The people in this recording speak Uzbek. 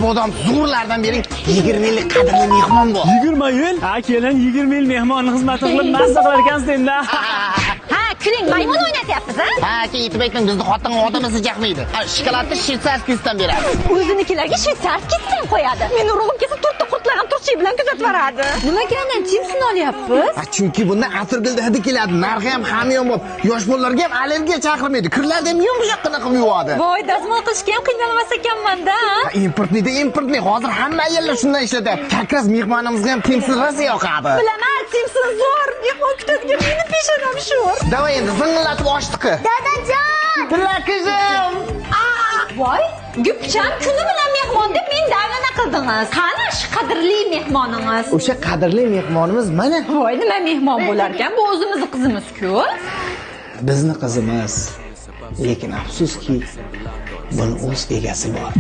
bodom zo'rlardan bering 20 yillik qadrli mehmon bu. 20 yil? Ha, kelin 20 yil mehmonni xizmat qilib mazza qilar ekansiz endi. Ha, kuling maymun o'ynatyapsiz, ha? Ha, aytib ayting, bizni xotin odamimizni jaqmaydi. Shokoladni shvetsarskiydan beradi. O'zinikilarga shvetsarskiydan qo'yadi. Meni urug'im kelsa to'rtta qurtlagan turchiy bilan kuzatib boradi. Nimaga aynan chipsini olyapmiz? Chunki bunda atirgulda hidi keladi, narxi ham hamyon bo'lib, yosh bolalarga ham allergiya chaqirmaydi. Kirlarni ham yumshoqqina qilib yuvadi. Voy, dazmol qilishga ham qiynalmas ekanman-da. Importni. Hozir hamma ayollar shundan ishlatyapti. Kakras mehmonimizga ham timsiz rosa yoqadi. Bilaman, timsiz zo'r. Mehmon kutadigan meni peshonam sho'r. Davay endi zingillatib ochdiqi. Dadajon! Tilakizim. Voy, gupcham kuni bilan mehmon deb men davana qildingiz. Qani shu qadrli mehmoningiz? O'sha qadrli mehmonimiz mana. Voy, nima mehmon bo'lar ekan? Bu o'zimizning qizimiz-ku. Bizni qizimiz. Lekin afsuski, buni o'z egasi bor.